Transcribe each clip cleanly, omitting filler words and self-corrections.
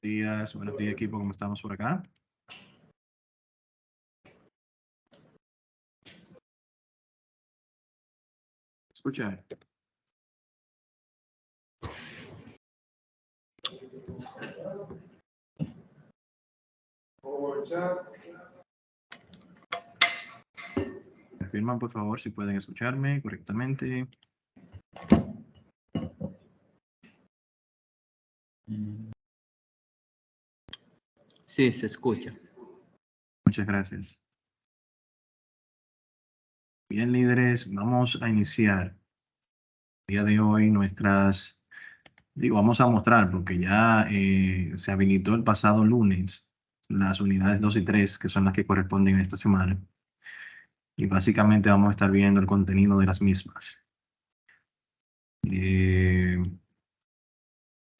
Buenos días equipo, ¿cómo estamos por acá? Escucha. Me firman por favor si pueden escucharme correctamente. Sí, se escucha. Muchas gracias. Bien, líderes, vamos a iniciar el día de hoy vamos a mostrar, porque ya se habilitó el pasado lunes las unidades 2 y 3, que son las que corresponden a esta semana. Y básicamente vamos a estar viendo el contenido de las mismas.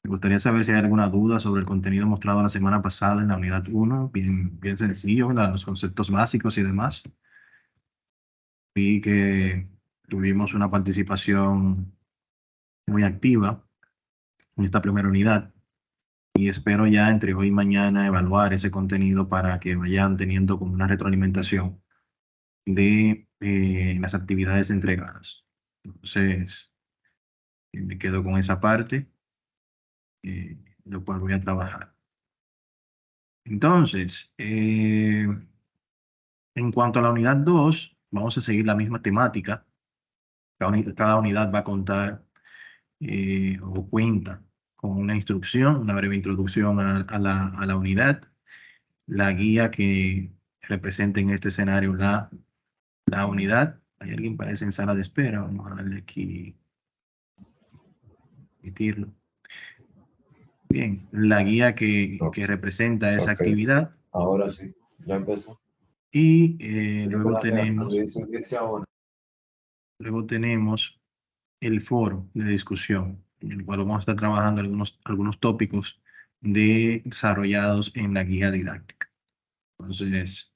Me gustaría saber si hay alguna duda sobre el contenido mostrado la semana pasada en la unidad 1, bien sencillo, ¿verdad? Los conceptos básicos y demás. Vi que tuvimos una participación muy activa en esta primera unidad y espero ya entre hoy y mañana evaluar ese contenido para que vayan teniendo como una retroalimentación de las actividades entregadas. Entonces, me quedo con esa parte, lo cual voy a trabajar. Entonces, en cuanto a la unidad 2, vamos a seguir la misma temática. Cada unidad va a contar o cuenta con una instrucción, una breve introducción a la unidad, la guía que representa en este escenario la unidad. Hay alguien parece en sala de espera, vamos a darle aquí, emitirlo. Bien, la guía que representa esa actividad. Ahora sí, ya empezó. Y luego tenemos el foro de discusión, en el cual vamos a estar trabajando algunos tópicos desarrollados en la guía didáctica. Entonces,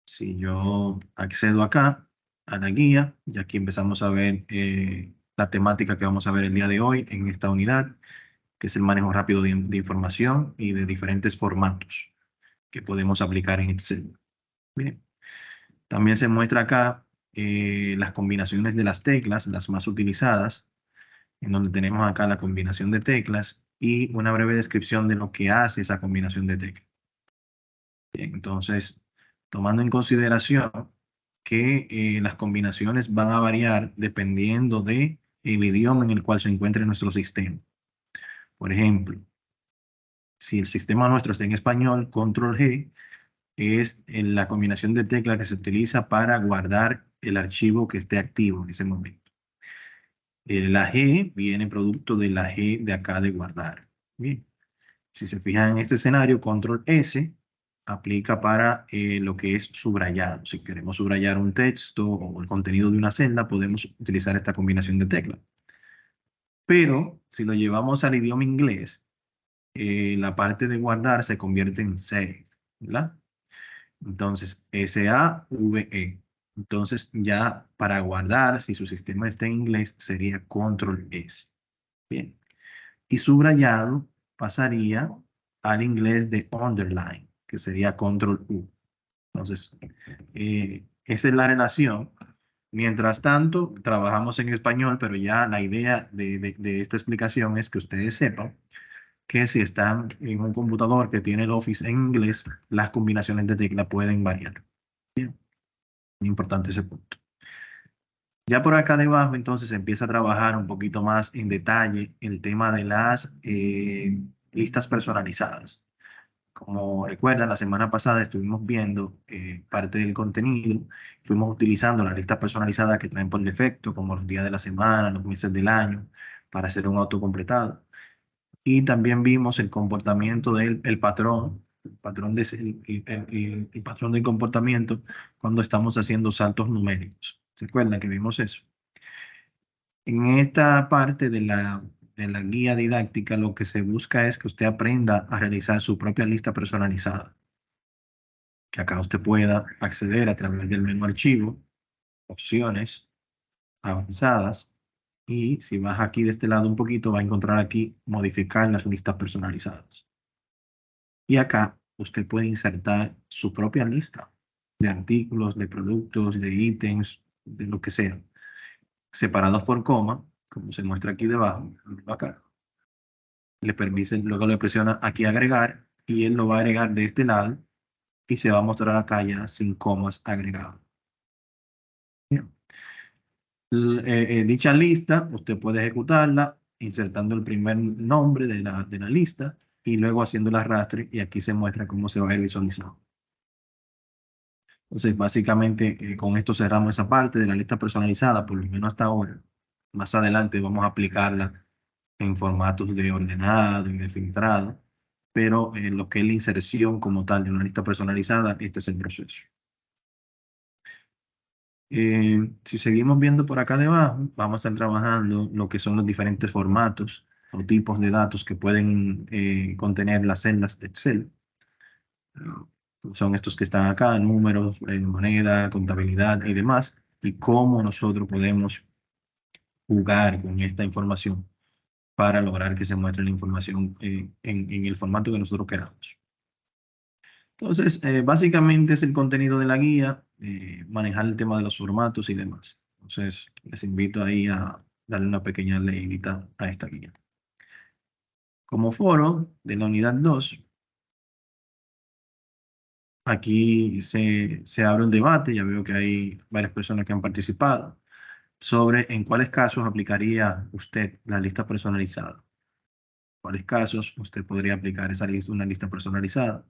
si yo accedo acá a la guía, y aquí empezamos a ver la temática que vamos a ver el día de hoy en esta unidad, que es el manejo rápido de información y de diferentes formatos que podemos aplicar en Excel. Bien. También se muestra acá las combinaciones de las teclas, las más utilizadas, en donde tenemos acá la combinación de teclas y una breve descripción de lo que hace esa combinación de teclas. Bien, entonces, tomando en consideración que las combinaciones van a variar dependiendo del idioma en el cual se encuentre nuestro sistema. Por ejemplo, si el sistema nuestro está en español, Control G es la combinación de teclas que se utiliza para guardar el archivo que esté activo en ese momento. La G viene producto de la G de acá de guardar. Bien. Si se fijan en este escenario, Control S aplica para lo que es subrayado. Si queremos subrayar un texto o el contenido de una celda, podemos utilizar esta combinación de teclas. Pero si lo llevamos al idioma inglés, la parte de guardar se convierte en save, ¿verdad? Entonces, S-A-V-E. Entonces, ya para guardar, si su sistema está en inglés, sería Control S. Bien. Y subrayado pasaría al inglés de underline, que sería Control U. Entonces, esa es la relación. Mientras tanto, trabajamos en español, pero ya la idea de esta explicación es que ustedes sepan que si están en un computador que tiene el Office en inglés, las combinaciones de tecla pueden variar. Bien, muy importante ese punto. Ya por acá debajo, entonces, se empieza a trabajar un poquito más en detalle el tema de las listas personalizadas. Como recuerdan, la semana pasada estuvimos viendo parte del contenido, fuimos utilizando las listas personalizadas que traen por defecto, como los días de la semana, los meses del año, para hacer un autocompletado. Y también vimos el comportamiento el patrón, el patrón del comportamiento cuando estamos haciendo saltos numéricos. ¿Se acuerdan que vimos eso? En esta parte de la guía didáctica, lo que se busca es que usted aprenda a realizar su propia lista personalizada. Que acá usted pueda acceder a través del menú archivo, opciones, avanzadas, Y si vas aquí de este lado un poquito, va a encontrar aquí modificar las listas personalizadas. Y acá usted puede insertar su propia lista de artículos, de productos, de ítems, de lo que sea, separados por coma, como se muestra aquí debajo, acá. Le permite, luego le presiona aquí agregar y él lo va a agregar de este lado y se va a mostrar acá ya sin comas agregado. Bien. Dicha lista, usted puede ejecutarla insertando el primer nombre de la lista y luego haciendo el arrastre y aquí se muestra cómo se va a ir visualizando. Entonces, básicamente, con esto cerramos esa parte de la lista personalizada, por lo menos hasta ahora. Más adelante vamos a aplicarla en formatos de ordenado y de filtrado, pero en lo que es la inserción como tal de una lista personalizada, este es el proceso. Si seguimos viendo por acá debajo, vamos a estar trabajando lo que son los diferentes formatos o tipos de datos que pueden contener las celdas de Excel. Son estos que están acá, números, moneda, contabilidad y demás, y cómo nosotros podemos jugar con esta información para lograr que se muestre la información en el formato que nosotros queramos. Entonces, básicamente es el contenido de la guía, manejar el tema de los formatos y demás. Entonces, les invito ahí a darle una pequeña leidita a esta guía. Como foro de la unidad 2, aquí se abre un debate, ya veo que hay varias personas que han participado, sobre en cuáles casos aplicaría usted la lista personalizada. ¿Cuáles casos usted podría aplicar esa lista, una lista personalizada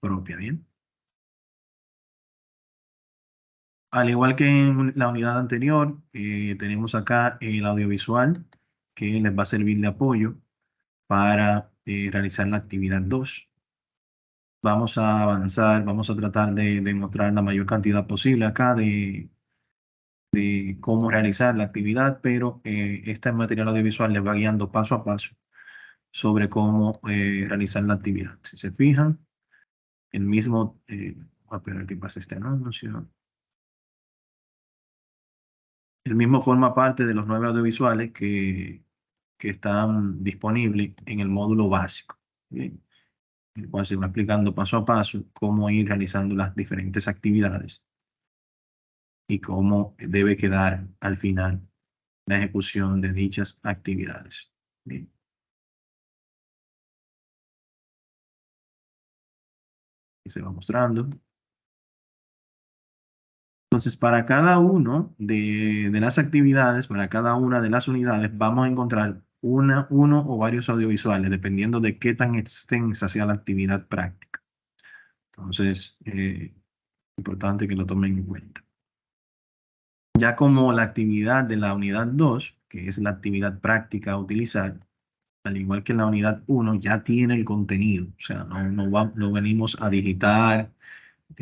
propia? Bien. Al igual que en la unidad anterior, tenemos acá el audiovisual que les va a servir de apoyo para realizar la actividad 2. Vamos a avanzar, vamos a tratar de mostrar la mayor cantidad posible acá de cómo realizar la actividad, pero este material audiovisual les va guiando paso a paso sobre cómo realizar la actividad. Si se fijan, el mismo, voy a esperar que pase este anuncio. El mismo forma parte de los 9 audiovisuales que están disponibles en el módulo básico, ¿bien? El cual se va explicando paso a paso cómo ir realizando las diferentes actividades y cómo debe quedar al final la ejecución de dichas actividades. Bien. Y se va mostrando. Entonces, para cada uno de las actividades, para cada una de las unidades, vamos a encontrar uno o varios audiovisuales, dependiendo de qué tan extensa sea la actividad práctica. Entonces, importante que lo tomen en cuenta. Ya como la actividad de la unidad 2, que es la actividad práctica a utilizar, al igual que la unidad 1, ya tiene el contenido. O sea, no venimos a digitar,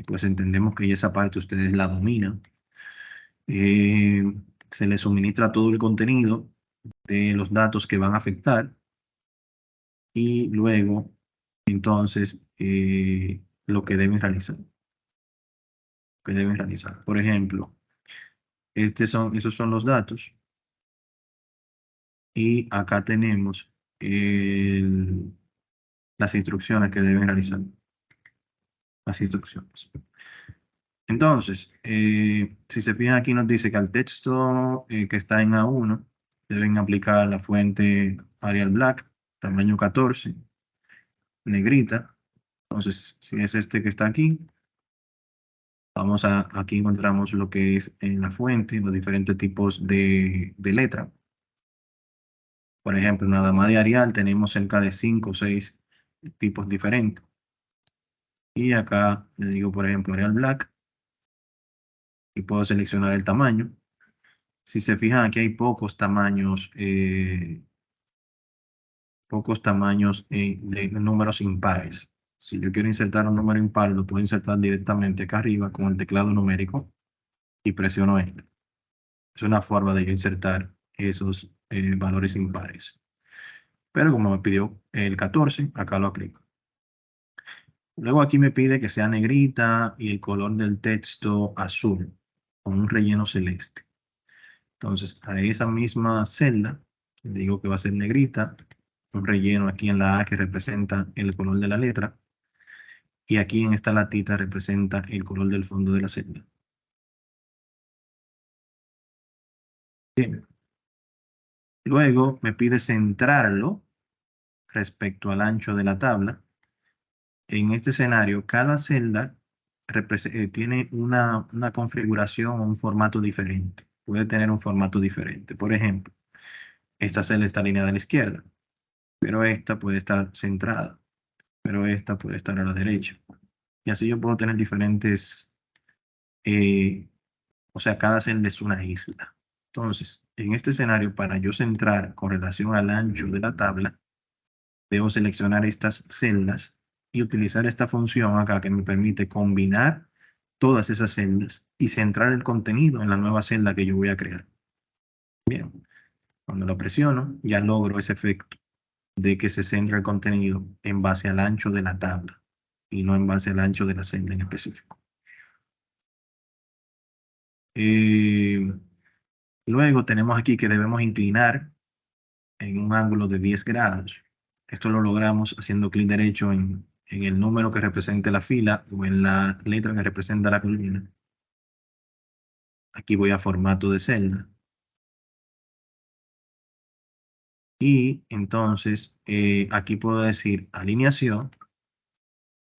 pues entendemos que ya esa parte ustedes la dominan. Eh, Se les suministra todo el contenido de los datos que van a afectar y luego, entonces, lo que deben realizar. Por ejemplo, esos son los datos y acá tenemos las instrucciones que deben realizar. Las instrucciones. Entonces, si se fijan aquí nos dice que al texto que está en A1 deben aplicar la fuente Arial Black, tamaño 14, negrita. Entonces, si es este que está aquí, aquí encontramos lo que es en la fuente, los diferentes tipos de letra. Por ejemplo, nada más de Arial tenemos cerca de 5 o 6 tipos diferentes. Y acá le digo, por ejemplo, Arial Black y puedo seleccionar el tamaño. Si se fijan, aquí hay pocos tamaños de números impares. Si yo quiero insertar un número impar, lo puedo insertar directamente acá arriba con el teclado numérico y presiono Enter. Es una forma de yo insertar esos valores impares. Pero como me pidió el 14, acá lo aplico. Luego aquí me pide que sea negrita y el color del texto azul con un relleno celeste. Entonces, a esa misma celda, le digo que va a ser negrita, un relleno aquí en la A que representa el color de la letra, y aquí en esta latita representa el color del fondo de la celda. Bien. Luego me pide centrarlo respecto al ancho de la tabla. En este escenario, cada celda tiene una configuración o un formato diferente. Puede tener un formato diferente. Por ejemplo, esta celda está alineada a la izquierda, pero esta puede estar centrada, pero esta puede estar a la derecha. Y así yo puedo tener diferentes, o sea, cada celda es una isla. Entonces, en este escenario, para yo centrar con relación al ancho de la tabla, debo seleccionar estas celdas y utilizar esta función acá que me permite combinar todas esas celdas y centrar el contenido en la nueva celda que yo voy a crear. Bien, cuando lo presiono, ya logro ese efecto de que se centra el contenido en base al ancho de la tabla y no en base al ancho de la celda en específico. Luego tenemos aquí que debemos inclinar en un ángulo de 10 grados. Esto lo logramos haciendo clic derecho en el número que represente la fila o en la letra que representa la columna. Aquí voy a formato de celda. Y entonces aquí puedo decir alineación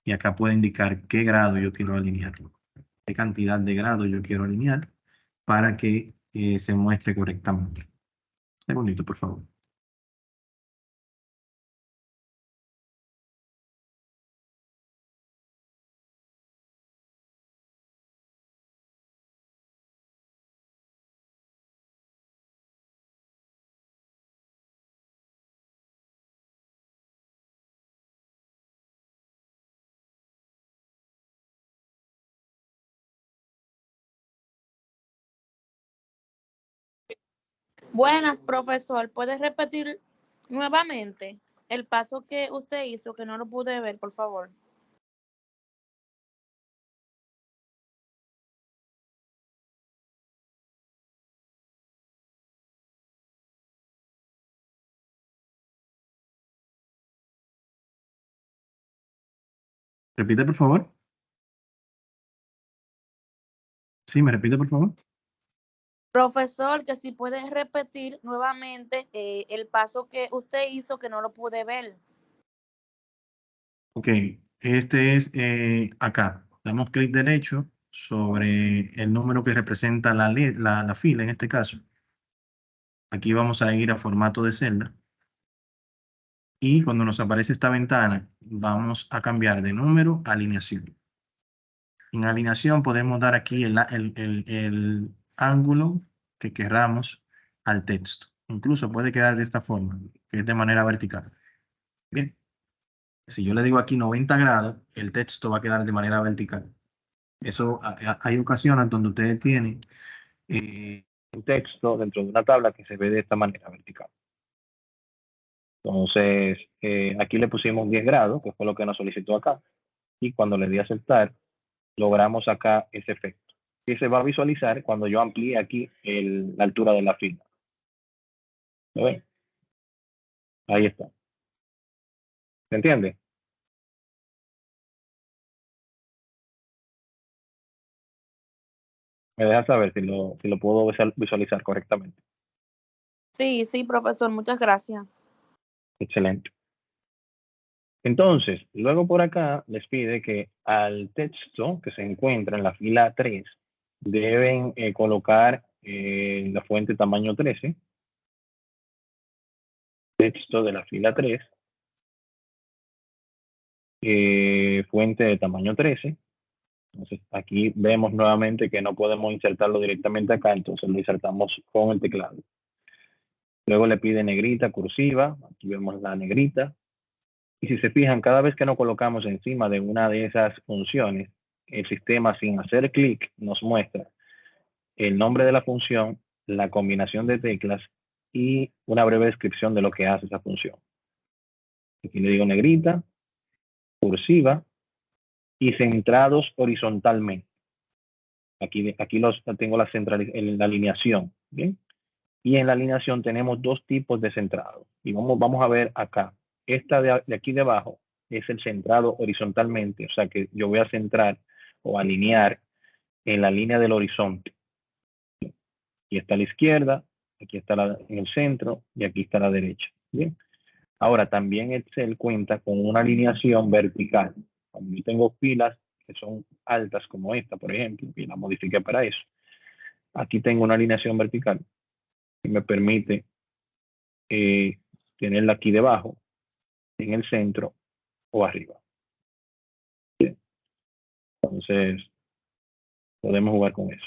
y acá puedo indicar qué grado yo quiero alinear, qué cantidad de grados yo quiero alinear para que se muestre correctamente. Un segundito, por favor. Buenas, profesor. ¿Puedes repetir nuevamente el paso que usted hizo, que no lo pude ver, por favor? Repite, por favor. Sí, me repite, por favor. Profesor, que si puede repetir nuevamente el paso que usted hizo, que no lo pude ver. Ok, este es acá. Damos clic derecho sobre el número que representa la fila en este caso. Aquí vamos a ir a formato de celda. Y cuando nos aparece esta ventana, vamos a cambiar de número a alineación. En alineación podemos dar aquí el ángulo que querramos al texto. Incluso puede quedar de esta forma, que es de manera vertical. Bien. Si yo le digo aquí 90 grados, el texto va a quedar de manera vertical. Eso hay ocasiones donde ustedes tienen un texto dentro de una tabla que se ve de esta manera vertical. Entonces, aquí le pusimos 10 grados, que fue lo que nos solicitó acá. Y cuando le di a aceptar, logramos acá ese efecto. Y se va a visualizar cuando yo amplíe aquí la altura de la fila. ¿Lo ven? Ahí está. ¿Se entiende? Me deja saber si lo puedo visualizar correctamente. Sí, sí, profesor, muchas gracias. Excelente. Entonces, luego por acá les pide que al texto que se encuentra en la fila 3 deben colocar la fuente tamaño 13. Texto de la fila 3. Fuente de tamaño 13. Entonces, aquí vemos nuevamente que no podemos insertarlo directamente acá, entonces lo insertamos con el teclado. Luego le pide negrita, cursiva. Aquí vemos la negrita. Y si se fijan, cada vez que nos colocamos encima de una de esas funciones, el sistema sin hacer clic nos muestra el nombre de la función, la combinación de teclas y una breve descripción de lo que hace esa función. Aquí le digo negrita, cursiva y centrados horizontalmente. Aquí tengo la alineación. ¿Bien? Y en la alineación tenemos dos tipos de centrado. Y vamos a ver acá. Esta de aquí debajo es el centrado horizontalmente. O sea que yo voy a centrar o alinear en la línea del horizonte. Aquí está la izquierda, aquí está en el centro y aquí está la derecha. Bien. Ahora, también Excel cuenta con una alineación vertical. Cuando yo tengo filas que son altas como esta, por ejemplo, y la modifiqué para eso, aquí tengo una alineación vertical que me permite tenerla aquí debajo, en el centro o arriba. Bien. Entonces, podemos jugar con eso.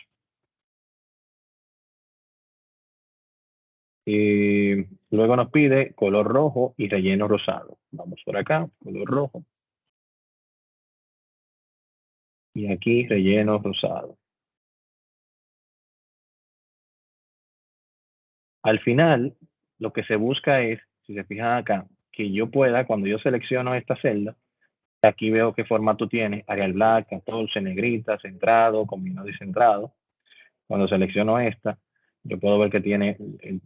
Luego nos pide color rojo y relleno rosado. Vamos por acá, color rojo. Y aquí relleno rosado. Al final, lo que se busca es, si se fijan acá, que yo pueda, cuando yo selecciono esta celda, aquí veo qué formato tiene, Arial Black, 14, negrita, centrado, combinado y centrado. Cuando selecciono esta, yo puedo ver que tiene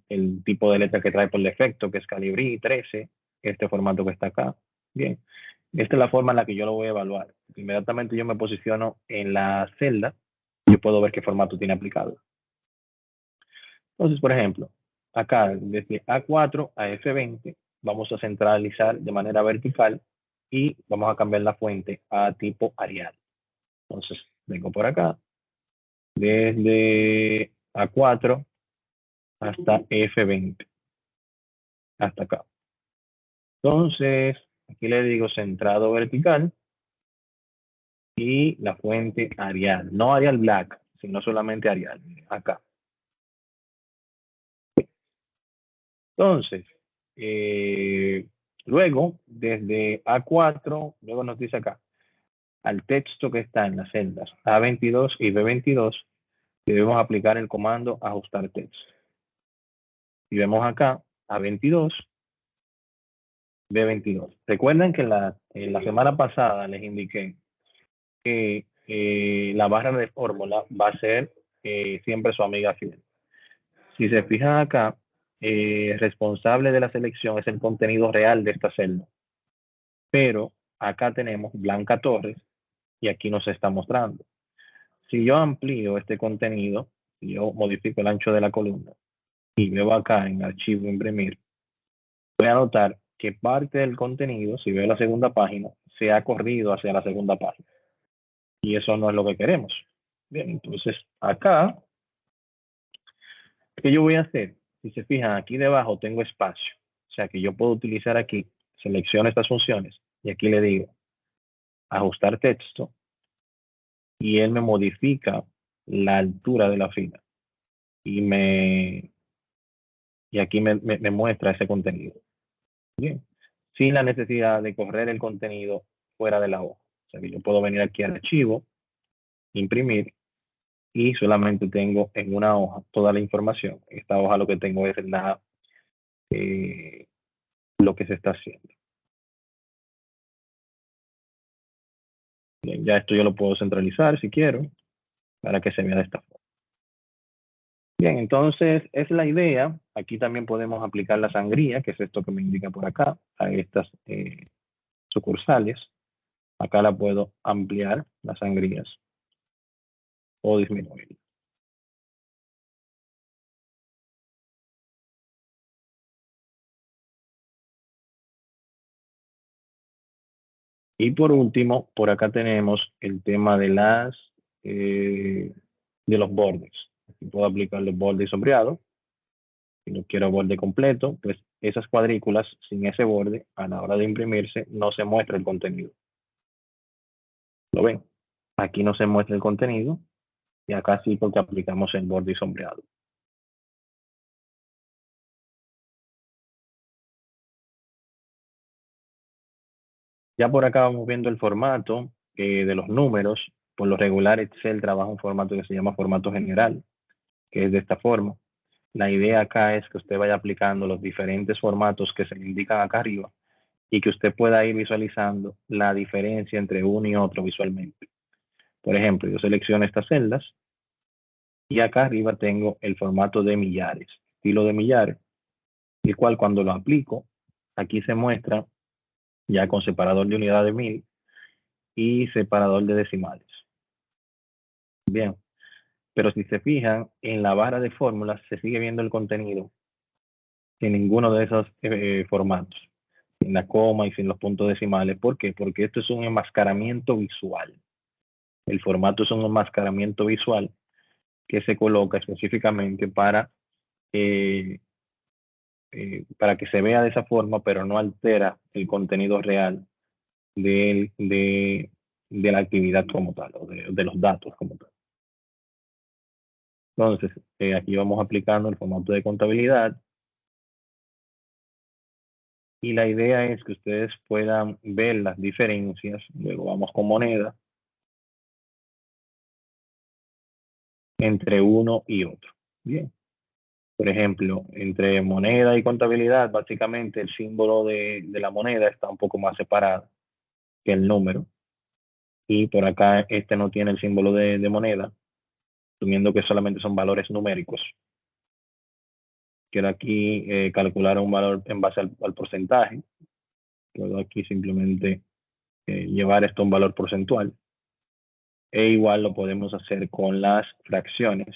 el tipo de letra que trae por defecto, que es Calibri 13, este formato que está acá. Bien, esta es la forma en la que yo lo voy a evaluar. Inmediatamente yo me posiciono en la celda, yo puedo ver qué formato tiene aplicado. Entonces, por ejemplo, acá desde A4 a F20 vamos a centralizar de manera vertical y vamos a cambiar la fuente a tipo Arial. Entonces, vengo por acá, desde A4 hasta F20, hasta acá. Entonces, aquí le digo centrado vertical y la fuente Arial, no Arial Black, sino solamente Arial, acá. Entonces, luego, desde A4, luego nos dice acá, al texto que está en las celdas A22 y B22, debemos aplicar el comando ajustar texto. Y vemos acá A22, B22. Recuerden que en la semana pasada les indiqué que la barra de fórmula va a ser siempre su amiga fiel. Si se fijan acá, responsable de la selección es el contenido real de esta celda. Pero acá tenemos Blanca Torres y aquí nos está mostrando. Si yo amplío este contenido, yo modifico el ancho de la columna y veo acá en archivo imprimir, voy a notar que parte del contenido, si veo la segunda página, se ha corrido hacia la segunda página. Y eso no es lo que queremos. Bien, entonces acá, ¿qué yo voy a hacer? Si se fijan, aquí debajo tengo espacio. O sea que yo puedo utilizar aquí, selecciono estas funciones y aquí le digo ajustar texto y él me modifica la altura de la fila y aquí me muestra ese contenido. Bien, sin la necesidad de correr el contenido fuera de la hoja. O sea que yo puedo venir aquí al archivo, imprimir y solamente tengo en una hoja toda la información. Esta hoja lo que tengo es lo que se está haciendo. Bien, ya esto yo lo puedo centralizar si quiero para que se vea de esta forma. Bien, entonces es la idea. Aquí también podemos aplicar la sangría, que es esto que me indica por acá, a estas sucursales. Acá la puedo ampliar, las sangrías, o disminuir. Y por último, por acá tenemos el tema de de los bordes. Aquí puedo aplicar los bordes sombreados. Si no quiero borde completo, pues esas cuadrículas sin ese borde, a la hora de imprimirse, no se muestra el contenido. ¿Lo ven? Aquí no se muestra el contenido y acá sí porque aplicamos el borde sombreado. Ya por acá vamos viendo el formato de los números. Por lo regular, Excel trabaja un formato que se llama formato general, que es de esta forma. La idea acá es que usted vaya aplicando los diferentes formatos que se le indican acá arriba y que usted pueda ir visualizando la diferencia entre uno y otro visualmente. Por ejemplo, yo selecciono estas celdas y acá arriba tengo el formato de millares. estilo de millares, el cual cuando lo aplico, aquí se muestra ya con separador de unidad de 1000 y separador de decimales. Bien, pero si se fijan, en la barra de fórmulas se sigue viendo el contenido sin ninguno de esos formatos, sin la coma y sin los puntos decimales. ¿Por qué? Porque esto es un enmascaramiento visual. El formato es un enmascaramiento visual que se coloca específicamente para que se vea de esa forma, pero no altera el contenido real de la actividad como tal, o de los datos como tal. Entonces, aquí vamos aplicando el formato de contabilidad. Y la idea es que ustedes puedan ver las diferencias. Luego vamos con moneda entre uno y otro. Bien. Por ejemplo, entre moneda y contabilidad, básicamente el símbolo de la moneda está un poco más separado que el número. Y por acá este no tiene el símbolo de moneda, asumiendo que solamente son valores numéricos. Quiero aquí calcular un valor en base al porcentaje. Puedo aquí simplemente llevar esto a un valor porcentual. E igual lo podemos hacer con las fracciones,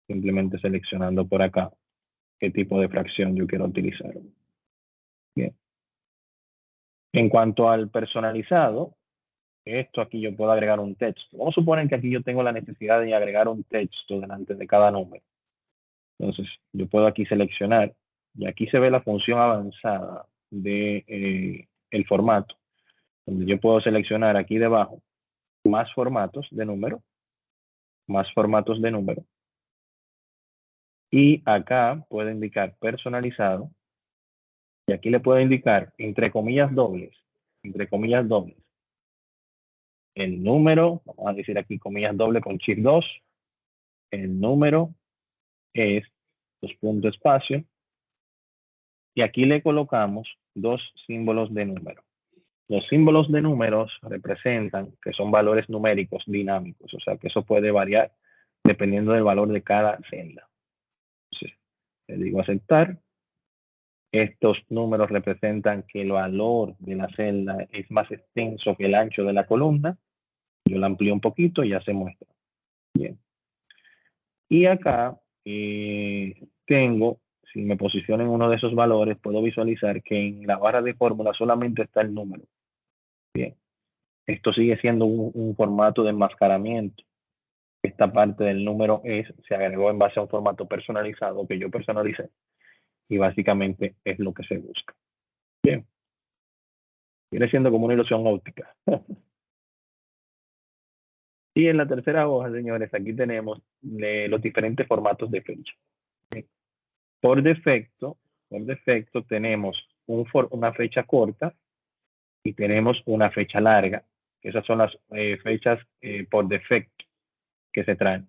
simplemente seleccionando por acá qué tipo de fracción yo quiero utilizar. Bien. En cuanto al personalizado, esto aquí yo puedo agregar un texto. Vamos a suponer que aquí yo tengo la necesidad de agregar un texto delante de cada número. Entonces, yo puedo aquí seleccionar, y aquí se ve la función avanzada de el formato, donde yo puedo seleccionar aquí debajo más formatos de número, y acá puedo indicar personalizado, y aquí le puedo indicar entre comillas dobles, el número, vamos a decir aquí comillas doble con shift 2, el número es espacio, y aquí le colocamos dos símbolos de número. Los símbolos de números representan que son valores numéricos dinámicos, o sea que eso puede variar dependiendo del valor de cada celda. Entonces, le digo aceptar. Estos números representan que el valor de la celda es más extenso que el ancho de la columna. Yo la amplío un poquito y ya se muestra. Bien. Y acá tengo, si me posiciono en uno de esos valores, puedo visualizar que en la barra de fórmula solamente está el número. Bien. Esto sigue siendo un formato de enmascaramiento. Esta parte del número se agregó en base a un formato personalizado que yo personalicé. Y básicamente es lo que se busca. Bien. Viene siendo como una ilusión óptica. Y en la tercera hoja, señores, aquí tenemos los diferentes formatos de fecha. Por defecto tenemos una fecha corta y tenemos una fecha larga. Esas son las fechas por defecto que se traen.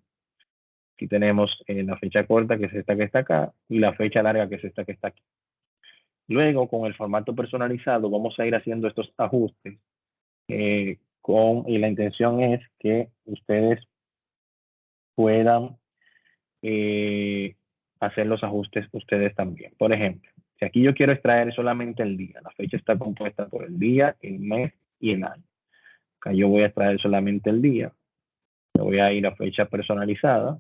Aquí tenemos la fecha corta, que es esta que está acá, y la fecha larga, que es esta que está aquí. Luego, con el formato personalizado, vamos a ir haciendo estos ajustes y la intención es que ustedes puedan hacer los ajustes ustedes también. Por ejemplo, si aquí yo quiero extraer solamente el día, la fecha está compuesta por el día, el mes y el año. Acá yo voy a extraer solamente el día. Le voy a ir a fecha personalizada.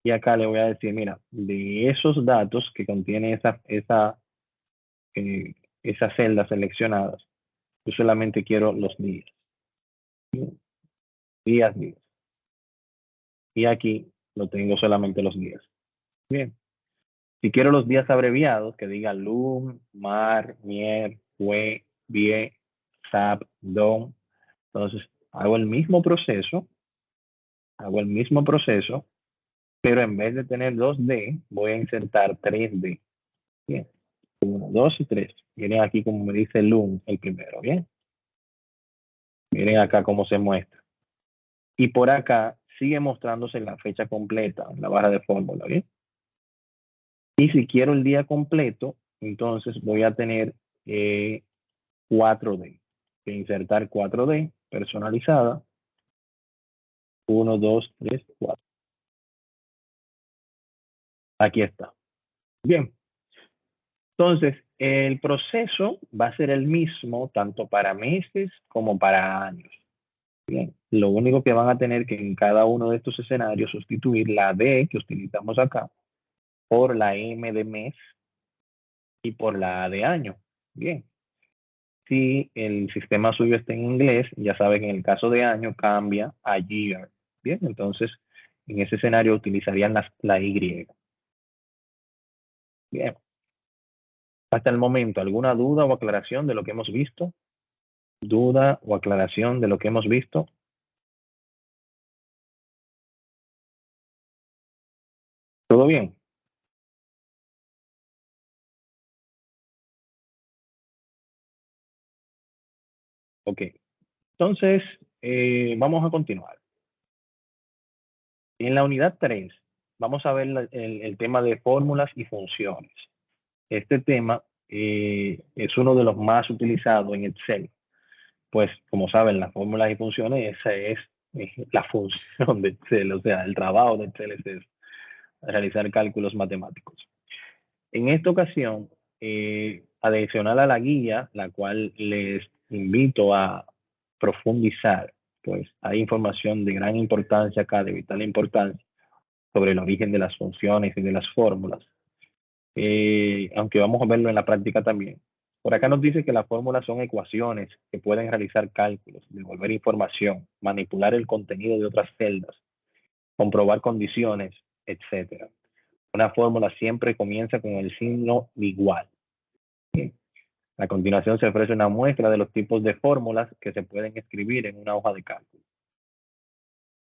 Y acá le voy a decir, mira, de esos datos que contiene esas celdas seleccionadas, yo solamente quiero los días. Días. Y aquí lo tengo solamente los días. Bien. Si quiero los días abreviados, que diga lun, mar, mier, hue, vie, sab, don. Entonces, hago el mismo proceso, pero en vez de tener 2D, voy a insertar 3D. Bien. 1, 2 y 3. Miren aquí como me dice lun el primero, ¿bien? Miren acá cómo se muestra. Y por acá sigue mostrándose la fecha completa, en la barra de fórmula, ¿bien? Y si quiero el día completo, entonces voy a tener 4D. Que insertar 4D personalizada. 1, 2, 3, 4. Aquí está. Bien. Entonces, el proceso va a ser el mismo tanto para meses como para años. Bien. Lo único que van a tener que en cada uno de estos escenarios sustituir la D que utilizamos acá por la M de mes y por la A de año. Bien. Si el sistema suyo está en inglés, ya saben, en el caso de año cambia a year. Bien, entonces en ese escenario utilizarían la Y. Bien. Hasta el momento, ¿alguna duda o aclaración de lo que hemos visto? ¿Duda o aclaración de lo que hemos visto? ¿Todo bien? Ok. Entonces, vamos a continuar. En la unidad 3, vamos a ver el tema de fórmulas y funciones. Este tema es uno de los más utilizados en Excel. Pues, como saben, las fórmulas y funciones, esa es la función de Excel, o sea, el trabajo de Excel es eso, realizar cálculos matemáticos. En esta ocasión, adicional a la guía, la cual les invito a profundizar, pues hay información de gran importancia acá, de vital importancia, sobre el origen de las funciones y de las fórmulas. Aunque vamos a verlo en la práctica también. Por acá nos dice que las fórmulas son ecuaciones que pueden realizar cálculos, devolver información, manipular el contenido de otras celdas, comprobar condiciones, etc. Una fórmula siempre comienza con el signo igual. A continuación se ofrece una muestra de los tipos de fórmulas que se pueden escribir en una hoja de cálculo.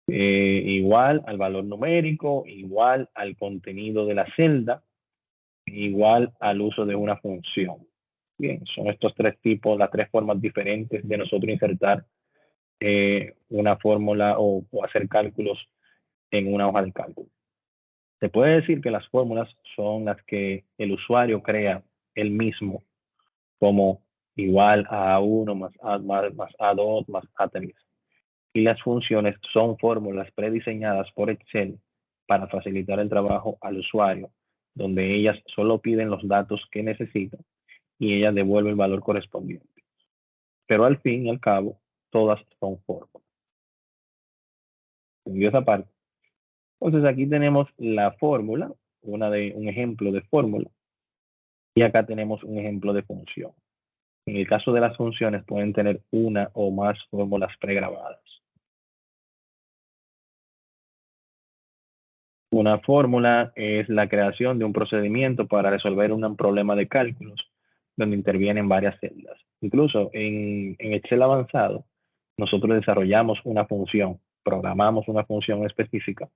Igual al valor numérico, igual al contenido de la celda, igual al uso de una función. Bien, son estos tres tipos, las tres formas diferentes de nosotros insertar una fórmula o hacer cálculos en una hoja de cálculo. Se puede decir que las fórmulas son las que el usuario crea él mismo, como igual a A1 más A2 más A3. Y las funciones son fórmulas prediseñadas por Excel para facilitar el trabajo al usuario, donde ellas solo piden los datos que necesitan y ella devuelve el valor correspondiente. Pero al fin y al cabo, todas son fórmulas. ¿Entendió esa parte? Entonces aquí tenemos la fórmula, un ejemplo de fórmula, y acá tenemos un ejemplo de función. En el caso de las funciones pueden tener una o más fórmulas pregrabadas. Una fórmula es la creación de un procedimiento para resolver un problema de cálculos donde intervienen varias celdas. Incluso en Excel avanzado, nosotros desarrollamos una función, programamos una función específica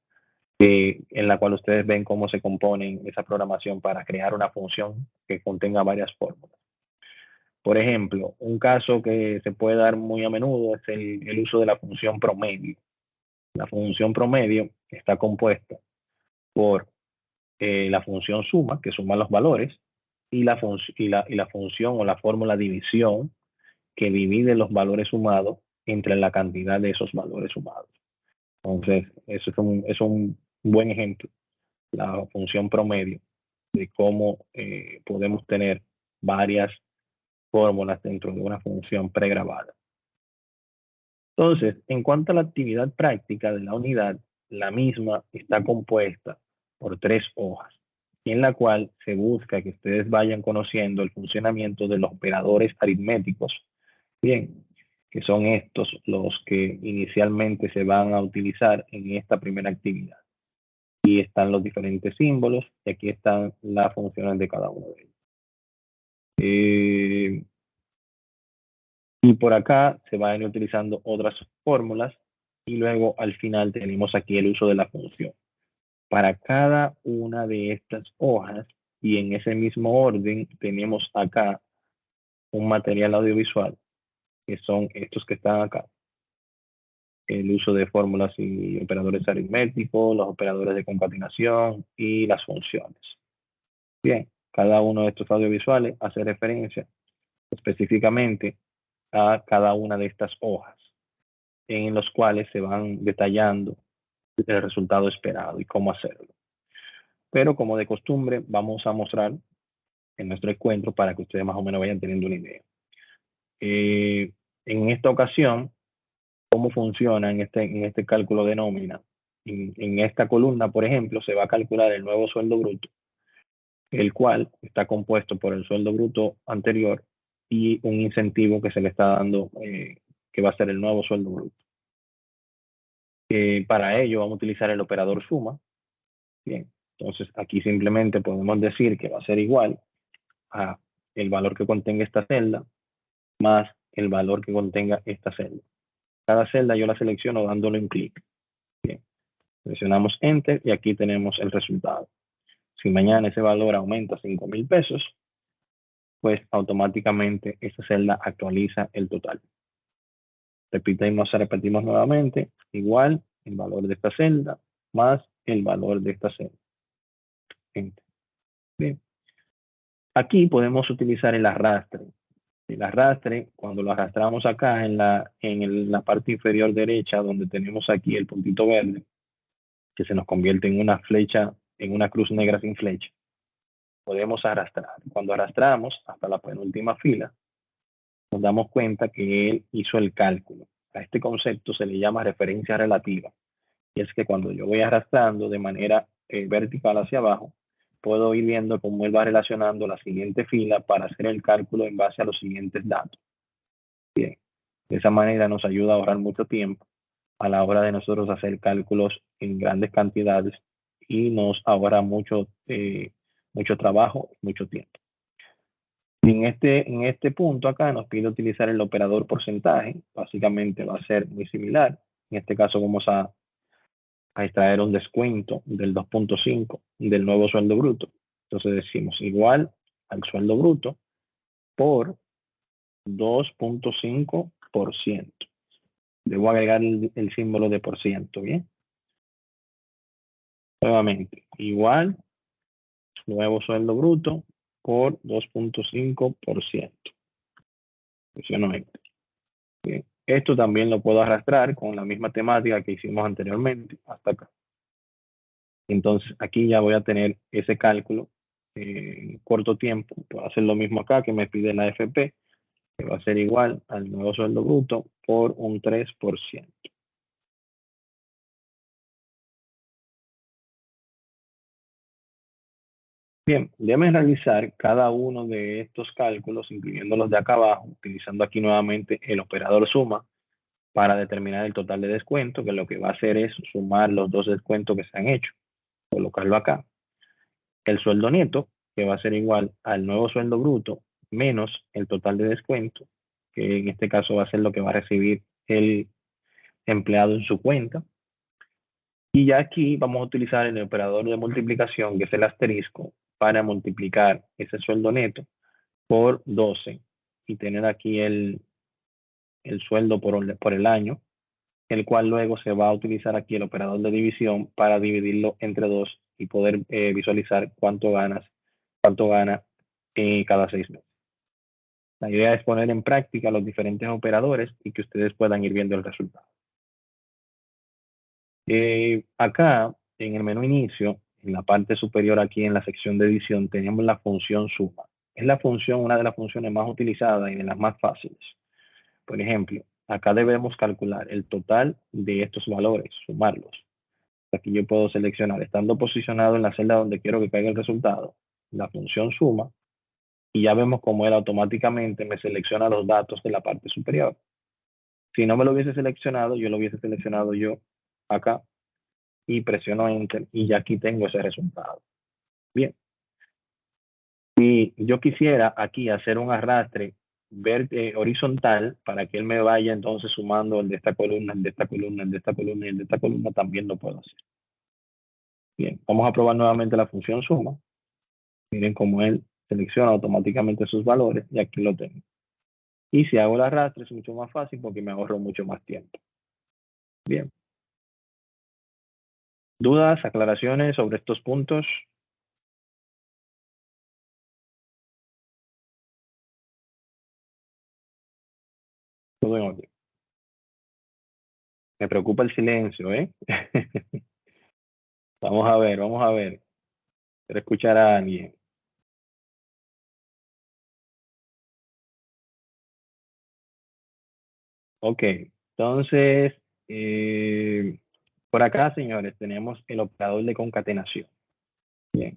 en la cual ustedes ven cómo se compone esa programación para crear una función que contenga varias fórmulas. Por ejemplo, un caso que se puede dar muy a menudo es el uso de la función promedio. La función promedio está compuesta por la función suma, que suma los valores, y la función o la fórmula división, que divide los valores sumados entre la cantidad de esos valores sumados. Entonces, eso es un buen ejemplo, la función promedio, de cómo podemos tener varias fórmulas dentro de una función pregrabada. Entonces, en cuanto a la actividad práctica de la unidad, la misma está compuesta por 3 hojas, en la cual se busca que ustedes vayan conociendo el funcionamiento de los operadores aritméticos, bien, que son estos los que inicialmente se van a utilizar en esta primera actividad. Aquí están los diferentes símbolos y aquí están las funciones de cada uno de ellos. Y por acá se van a ir utilizando otras fórmulas y luego al final tenemos aquí el uso de la función. Para cada una de estas hojas y en ese mismo orden tenemos acá un material audiovisual que son estos que están acá. El uso de fórmulas y operadores aritméticos, los operadores de concatenación y las funciones. Bien, cada uno de estos audiovisuales hace referencia específicamente a cada una de estas hojas, en los cuales se van detallando el resultado esperado y cómo hacerlo. pero como de costumbre vamos a mostrar en nuestro encuentro para que ustedes más o menos vayan teniendo una idea. En esta ocasión, ¿cómo funciona en este cálculo de nómina? En esta columna, por ejemplo, se va a calcular el nuevo sueldo bruto, el cual está compuesto por el sueldo bruto anterior y un incentivo que se le está dando, que va a ser el nuevo sueldo bruto. Para ello vamos a utilizar el operador suma. Bien, entonces aquí simplemente podemos decir que va a ser igual a el valor que contenga esta celda más el valor que contenga esta celda. Cada celda yo la selecciono dándole un clic. Bien, presionamos Enter y aquí tenemos el resultado. Si mañana ese valor aumenta 5,000 pesos, pues automáticamente esta celda actualiza el total. Repetimos nuevamente, igual el valor de esta celda más el valor de esta celda. Enter. Bien. Aquí podemos utilizar el arrastre. El arrastre, cuando lo arrastramos acá en la parte inferior derecha, donde tenemos aquí el puntito verde, que se nos convierte en una flecha, en una cruz negra sin flecha, podemos arrastrar. Cuando arrastramos hasta la penúltima fila, nos damos cuenta que él hizo el cálculo. A este concepto se le llama referencia relativa. Y es que cuando yo voy arrastrando de manera vertical hacia abajo, puedo ir viendo cómo él va relacionando la siguiente fila para hacer el cálculo en base a los siguientes datos. Bien, de esa manera nos ayuda a ahorrar mucho tiempo a la hora de nosotros hacer cálculos en grandes cantidades y nos ahorra mucho trabajo y mucho tiempo. En este punto acá nos pide utilizar el operador porcentaje. Básicamente va a ser muy similar. En este caso vamos a extraer un descuento del 2.5 del nuevo sueldo bruto. Entonces decimos igual al sueldo bruto por 2.5%. Debo agregar el símbolo de por ciento, ¿bien? Nuevamente, igual nuevo sueldo bruto por 2.5%. Presiono Enter. Bien. Esto también lo puedo arrastrar con la misma temática que hicimos anteriormente hasta acá. Entonces aquí ya voy a tener ese cálculo en corto tiempo. Puedo hacer lo mismo acá que me pide la AFP, que va a ser igual al nuevo sueldo bruto por un 3%. Bien, déjame realizar cada uno de estos cálculos, incluyendo los de acá abajo, utilizando aquí nuevamente el operador suma para determinar el total de descuento, que lo que va a hacer es sumar los dos descuentos que se han hecho, colocarlo acá. El sueldo neto, que va a ser igual al nuevo sueldo bruto, menos el total de descuento, que en este caso va a ser lo que va a recibir el empleado en su cuenta. Y ya aquí vamos a utilizar el operador de multiplicación, que es el asterisco, para multiplicar ese sueldo neto por 12 y tener aquí el sueldo por el año, el cual luego se va a utilizar aquí el operador de división para dividirlo entre 2 y poder visualizar cuánto gana cada 6 meses. La idea es poner en práctica los diferentes operadores y que ustedes puedan ir viendo el resultado. Acá, en el menú inicio, en la parte superior aquí en la sección de edición, tenemos la función suma. Es una de las funciones más utilizadas y de las más fáciles. Por ejemplo, acá debemos calcular el total de estos valores, sumarlos. Aquí yo puedo seleccionar, estando posicionado en la celda donde quiero que caiga el resultado, la función suma, y ya vemos cómo él automáticamente me selecciona los datos de la parte superior. Si no me lo hubiese seleccionado, yo lo hubiese seleccionado yo acá y presiono Enter y ya aquí tengo ese resultado. Bien. Si yo quisiera aquí hacer un arrastre horizontal para que él me vaya entonces sumando el de esta columna, el de esta columna, el de esta columna y el de esta columna, también lo puedo hacer. Bien, vamos a probar nuevamente la función suma. Miren cómo él selecciona automáticamente sus valores y aquí lo tengo. Y si hago el arrastre es mucho más fácil porque me ahorro mucho más tiempo. Bien. ¿Dudas, aclaraciones sobre estos puntos? Todo en orden. Me preocupa el silencio, ¿eh? Vamos a ver. Quiero escuchar a alguien. Ok, entonces, por acá, señores, tenemos el operador de concatenación. Bien.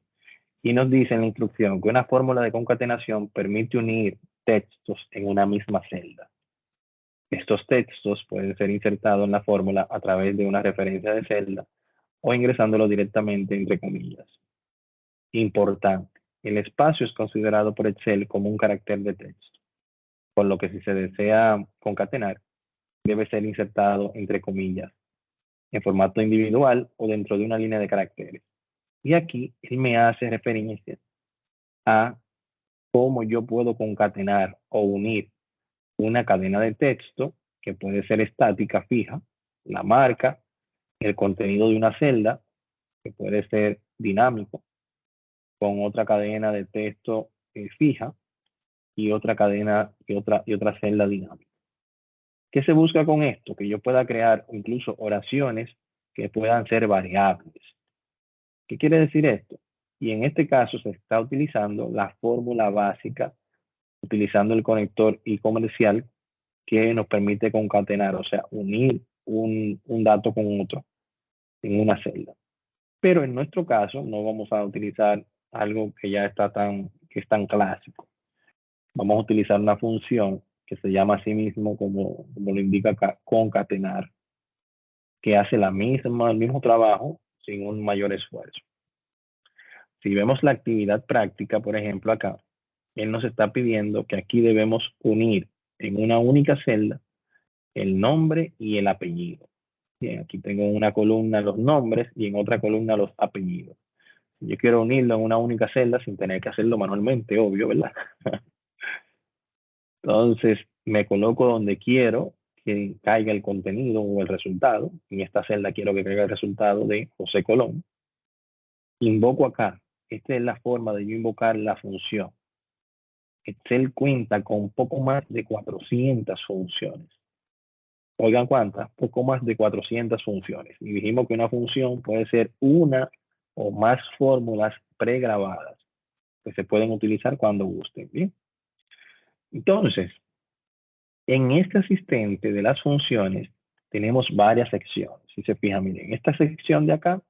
Y nos dice en la instrucción que una fórmula de concatenación permite unir textos en una misma celda. Estos textos pueden ser insertados en la fórmula a través de una referencia de celda o ingresándolo directamente entre comillas. Importante, el espacio es considerado por Excel como un carácter de texto, por lo que si se desea concatenar, debe ser insertado entre comillas, en formato individual o dentro de una línea de caracteres. Y aquí él me hace referencia a cómo yo puedo concatenar o unir una cadena de texto que puede ser estática fija, la marca, el contenido de una celda, que puede ser dinámico, con otra cadena de texto fija y otra cadena y otra celda dinámica. ¿Qué se busca con esto? Que yo pueda crear incluso oraciones que puedan ser variables. ¿Qué quiere decir esto? Y en este caso se está utilizando la fórmula básica, utilizando el conector y comercial que nos permite concatenar, o sea, unir un dato con otro en una celda. Pero en nuestro caso no vamos a utilizar algo que ya está que es tan clásico. Vamos a utilizar una función que se llama así mismo, como lo indica acá, concatenar, que hace el mismo trabajo sin un mayor esfuerzo. Si vemos la actividad práctica, por ejemplo, acá, él nos está pidiendo que aquí debemos unir en una única celda el nombre y el apellido. Bien, aquí tengo en una columna los nombres y en otra columna los apellidos. Yo quiero unirlo en una única celda sin tener que hacerlo manualmente, obvio, ¿verdad? Entonces, me coloco donde quiero que caiga el contenido o el resultado. En esta celda quiero que caiga el resultado de José Colón. Invoco acá. Esta es la forma de yo invocar la función. Excel cuenta con poco más de 400 funciones. Oigan cuántas, poco más de 400 funciones. Y dijimos que una función puede ser una o más fórmulas pregrabadas que se pueden utilizar cuando gusten. ¿Bien? Entonces, en este asistente de las funciones tenemos varias secciones. Si se fijan, miren, en esta sección de acá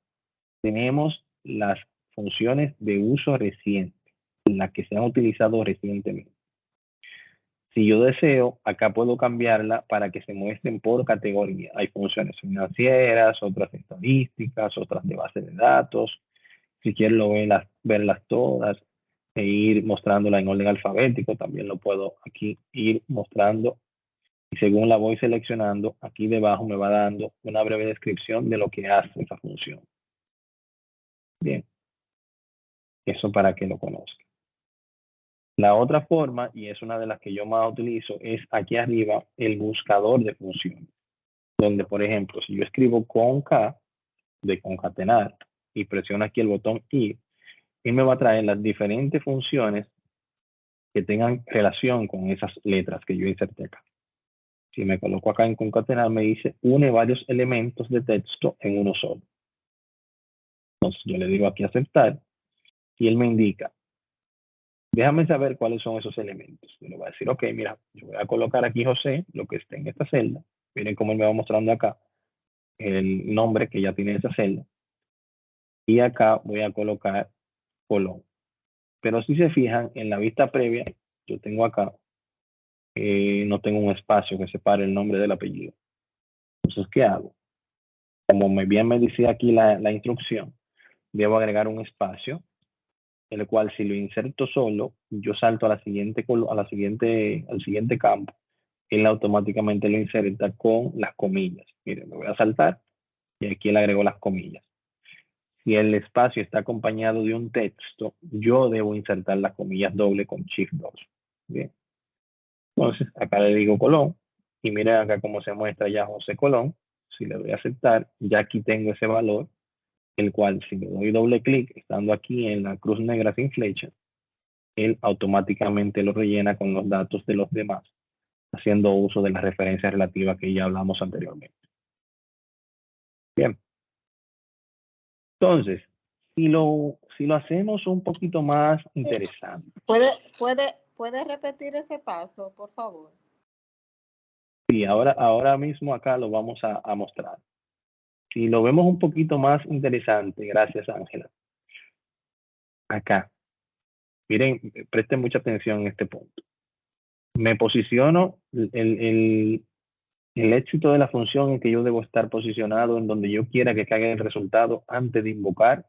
tenemos las funciones de uso reciente, las que se han utilizado recientemente. Si yo deseo, acá puedo cambiarla para que se muestren por categoría. Hay funciones financieras, otras estadísticas, otras de base de datos. Si quiero verlas todas e ir mostrándola en orden alfabético, también lo puedo aquí ir mostrando. Y según la voy seleccionando, aquí debajo me va dando una breve descripción de lo que hace esa función. Bien, eso para que lo conozca. La otra forma, y es una de las que yo más utilizo, es aquí arriba el buscador de funciones. Donde, por ejemplo, si yo escribo con K de concatenar y presiono aquí el botón I, y me va a traer las diferentes funciones que tengan relación con esas letras que yo inserté acá. Si me coloco acá en concatenar, me dice une varios elementos de texto en uno solo. Entonces yo le digo aquí aceptar y él me indica, déjame saber cuáles son esos elementos. Yo le voy a decir, ok, mira, yo voy a colocar aquí José, lo que esté en esta celda. Miren cómo él me va mostrando acá el nombre que ya tiene esa celda. Y acá voy a colocar Colón. Pero si se fijan, en la vista previa, yo tengo acá, no tengo un espacio que separe el nombre del apellido. Entonces, ¿qué hago? Como bien me decía aquí la instrucción, debo agregar un espacio, el cual si lo inserto solo, yo salto al siguiente campo, él automáticamente lo inserta con las comillas. Miren, me voy a saltar y aquí le agrego las comillas. Si el espacio está acompañado de un texto, yo debo insertar las comillas doble con Shift 2. Bien. Entonces, acá le digo Colón, y miren acá cómo se muestra ya José Colón. Si le doy a aceptar, ya aquí tengo ese valor, el cual si le doy doble clic, estando aquí en la cruz negra sin flecha, él automáticamente lo rellena con los datos de los demás, haciendo uso de las referencias relativas que ya hablamos anteriormente. Bien. Entonces, si si lo hacemos un poquito más interesante. ¿Puede repetir ese paso, por favor? Sí, ahora mismo acá lo vamos a mostrar. Si lo vemos un poquito más interesante, gracias Ángela. Acá, miren, presten mucha atención en este punto. Me posiciono, el éxito de la función en que yo debo estar posicionado en donde yo quiera que caiga el resultado antes de invocar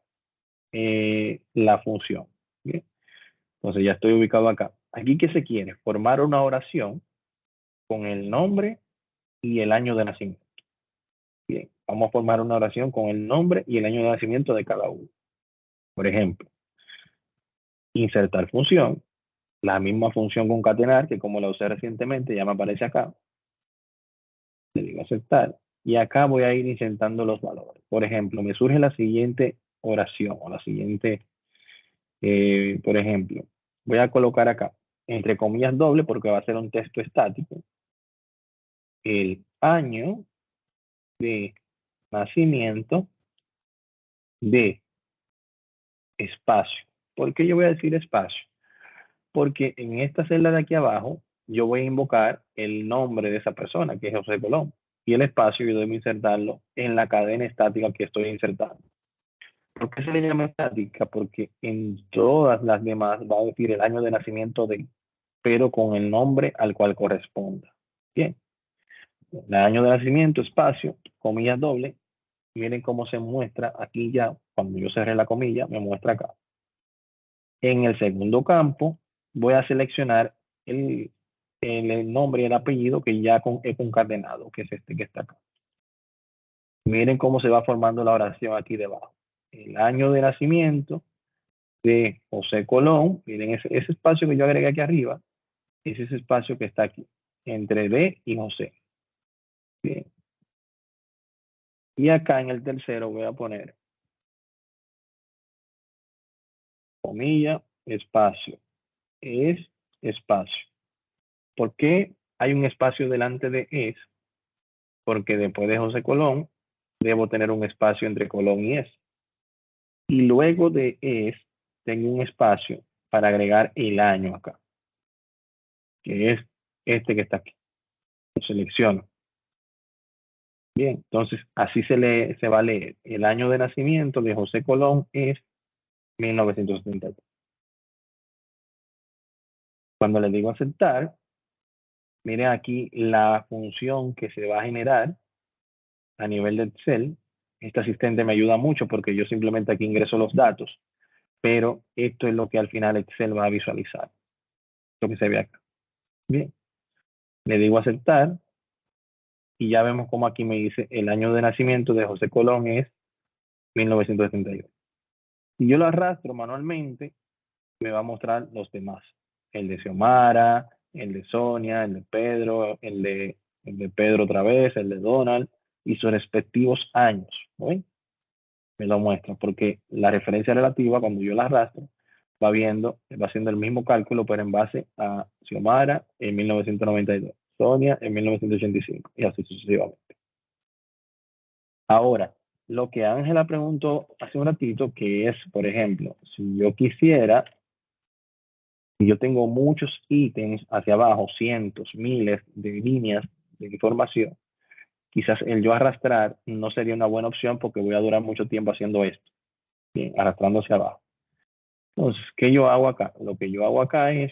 la función. ¿Bien? Entonces ya estoy ubicado acá. Aquí, ¿qué se quiere? Formar una oración con el nombre y el año de nacimiento. Bien, vamos a formar una oración con el nombre y el año de nacimiento de cada uno. Por ejemplo, insertar función, la misma función concatenar, que como la usé recientemente, ya me aparece acá. Le digo aceptar. Y acá voy a ir insertando los valores. Por ejemplo, me surge la siguiente oración o la siguiente, por ejemplo, voy a colocar acá, entre comillas doble, porque va a ser un texto estático, el año de nacimiento de espacio. ¿Por qué yo voy a decir espacio? Porque en esta celda de aquí abajo yo voy a invocar el nombre de esa persona, que es José Colón, y el espacio yo debo insertarlo en la cadena estática que estoy insertando. ¿Por qué se le llama estática? Porque en todas las demás va a decir el año de nacimiento de, pero con el nombre al cual corresponda. Bien. El año de nacimiento, espacio, comillas doble. Miren cómo se muestra aquí ya, cuando yo cerré la comilla, me muestra acá. En el segundo campo, voy a seleccionar el nombre y el apellido que ya he concatenado, que es este que está acá. Miren cómo se va formando la oración aquí debajo. El año de nacimiento de José Colón, miren ese espacio que yo agregué aquí arriba, es ese espacio que está aquí, entre D y José. Bien. Y acá en el tercero voy a poner comilla, espacio, es espacio. ¿Por qué hay un espacio delante de es? Porque después de José Colón, debo tener un espacio entre Colón y es. Y luego de es, tengo un espacio para agregar el año acá, que es este que está aquí. Lo selecciono. Bien, entonces así se va a leer. El año de nacimiento de José Colón es 1973. Cuando le digo aceptar, miren aquí la función que se va a generar a nivel de Excel. Este asistente me ayuda mucho porque yo simplemente aquí ingreso los datos, pero esto es lo que al final Excel va a visualizar. Lo que se ve acá. Bien, le digo aceptar y ya vemos cómo aquí me dice el año de nacimiento de José Colón es 1972. Si yo lo arrastro manualmente, me va a mostrar los demás. El de Xiomara, el de Sonia, el de Pedro, el de Pedro otra vez, el de Donald y sus respectivos años. ¿Ven? Me lo muestra porque la referencia relativa, cuando yo la arrastro, va haciendo el mismo cálculo, pero en base a Xiomara en 1992, Sonia en 1985 y así sucesivamente. Ahora, lo que Ángela preguntó hace un ratito, que es, por ejemplo, si yo quisiera, si yo tengo muchos ítems hacia abajo, cientos, miles de líneas de información, quizás el yo arrastrar no sería una buena opción porque voy a durar mucho tiempo haciendo esto, bien, arrastrando hacia abajo. Entonces, ¿qué yo hago acá? Lo que yo hago acá es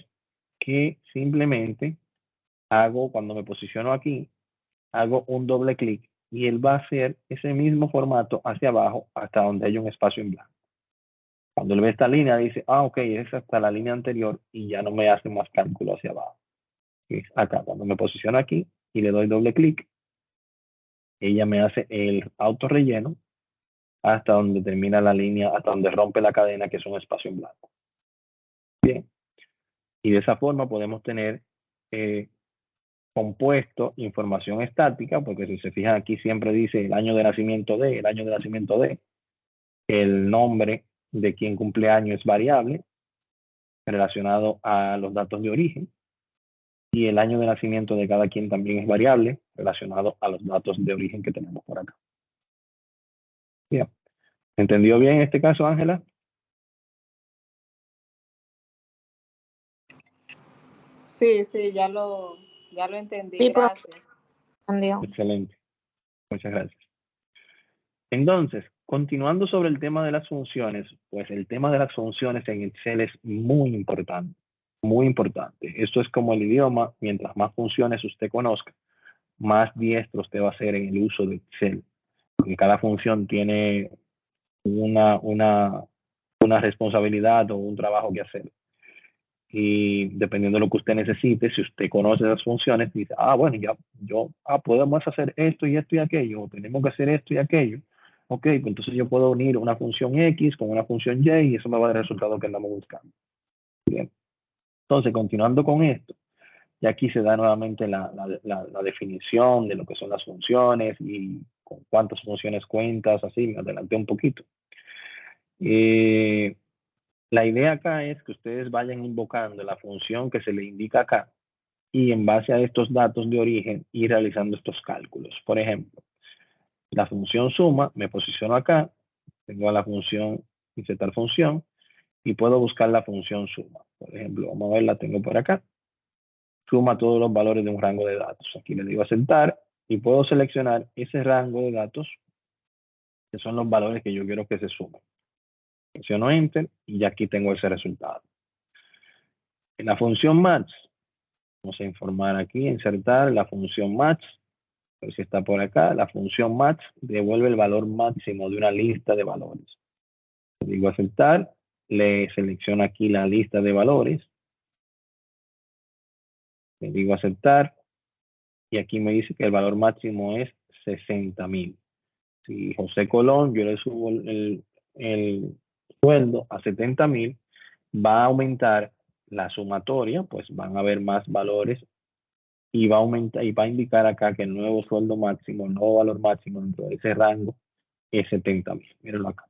que simplemente hago, cuando me posiciono aquí, hago un doble clic y él va a hacer ese mismo formato hacia abajo hasta donde hay un espacio en blanco. Cuando él ve esta línea, dice, ok, es hasta la línea anterior y ya no me hace más cálculo hacia abajo. Es acá, cuando me posiciono aquí y le doy doble clic, ella me hace el auto relleno hasta donde termina la línea, hasta donde rompe la cadena, que es un espacio en blanco. Bien. Y de esa forma podemos tener compuesto información estática, porque si se fijan aquí siempre dice el año de nacimiento de, el año de nacimiento de, el nombre de quien cumple año es variable, relacionado a los datos de origen, y el año de nacimiento de cada quien también es variable, relacionado a los datos de origen que tenemos por acá. Bien. ¿Entendió bien este caso, Ángela? Sí, ya lo entendí. Sí, profe. Gracias. Entendió. Excelente. Muchas gracias. Entonces, continuando sobre el tema de las funciones, pues el tema de las funciones en Excel es muy importante, muy importante. Esto es como el idioma, mientras más funciones usted conozca, más diestro usted va a ser en el uso de Excel. Porque cada función tiene una responsabilidad o un trabajo que hacer. Y dependiendo de lo que usted necesite, si usted conoce esas funciones, dice, bueno, podemos hacer esto y esto y aquello, o tenemos que hacer esto y aquello. Ok, pues entonces yo puedo unir una función X con una función Y y eso me va a dar el resultado que andamos buscando. Bien. Entonces, continuando con esto, y aquí se da nuevamente la definición de lo que son las funciones y con cuántas funciones cuentas, así, me adelanté un poquito. La idea acá es que ustedes vayan invocando la función que se le indica acá y en base a estos datos de origen ir realizando estos cálculos. Por ejemplo, la función suma, me posiciono acá, tengo la función insertar función y puedo buscar la función suma. Por ejemplo, vamos a ver, la tengo por acá. Suma todos los valores de un rango de datos. Aquí le digo aceptar y puedo seleccionar ese rango de datos que son los valores que yo quiero que se sumen. Presiono Enter y ya aquí tengo ese resultado. En la función match, vamos a informar aquí, insertar la función match. A ver si está por acá. La función match devuelve el valor máximo de una lista de valores. Le digo aceptar, le selecciono aquí la lista de valores. Le digo aceptar y aquí me dice que el valor máximo es 60,000. Si José Colón, yo le subo el sueldo a 70,000, va a aumentar la sumatoria, pues van a haber más valores y va a aumentar y va a indicar acá que el nuevo sueldo máximo, el nuevo valor máximo dentro de ese rango es 70,000. Mírenlo acá.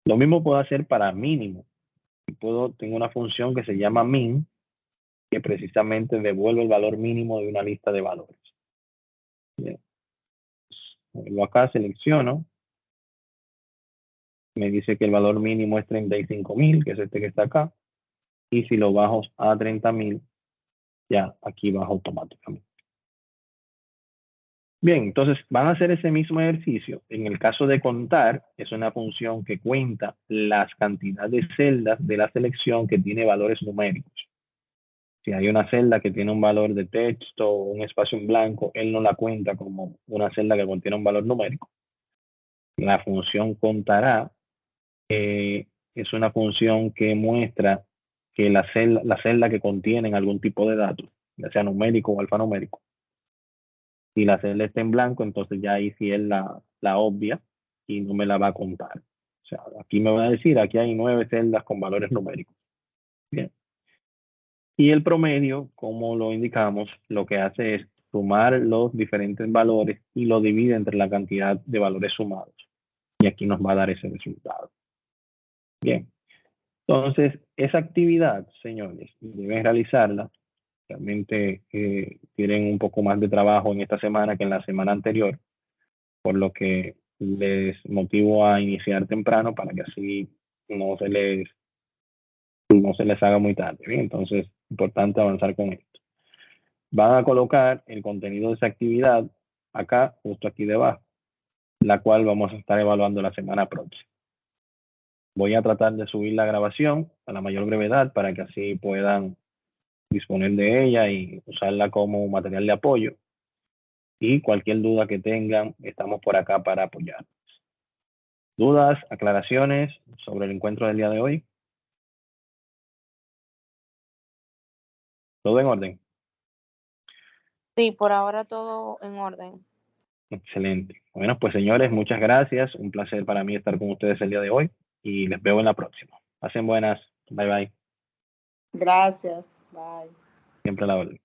Lo mismo puedo hacer para mínimo. Tengo una función que se llama min, que precisamente devuelve el valor mínimo de una lista de valores. Bien. Lo acá selecciono. Me dice que el valor mínimo es 35,000, que es este que está acá. Y si lo bajo a 30,000, ya aquí baja automáticamente. Bien, entonces van a hacer ese mismo ejercicio. En el caso de contar, es una función que cuenta las cantidades de celdas de la selección que tiene valores numéricos. Si hay una celda que tiene un valor de texto o un espacio en blanco, él no la cuenta como una celda que contiene un valor numérico. La función contará es una función que muestra que la celda que contiene algún tipo de datos, ya sea numérico o alfanumérico, si la celda está en blanco, entonces ya ahí sí es la obvia y no me la va a contar. O sea, aquí me va a decir, aquí hay 9 celdas con valores numéricos. Bien. Y el promedio, como lo indicamos, lo que hace es sumar los diferentes valores y lo divide entre la cantidad de valores sumados. Y aquí nos va a dar ese resultado. Bien. Entonces, esa actividad, señores, deben realizarla. Realmente tienen un poco más de trabajo en esta semana que en la semana anterior, por lo que les motivo a iniciar temprano para que así no se les haga muy tarde. Bien, entonces, importante avanzar con esto. Van a colocar el contenido de esa actividad acá, justo aquí debajo, la cual vamos a estar evaluando la semana próxima. Voy a tratar de subir la grabación a la mayor brevedad para que así puedan disponer de ella y usarla como material de apoyo. Y cualquier duda que tengan, estamos por acá para apoyar. ¿Dudas, aclaraciones sobre el encuentro del día de hoy? ¿Todo en orden? Sí, por ahora todo en orden. Excelente. Bueno, pues señores, muchas gracias. Un placer para mí estar con ustedes el día de hoy y les veo en la próxima. Pasen buenas. Bye, bye. Gracias. Bye. Siempre a la orden.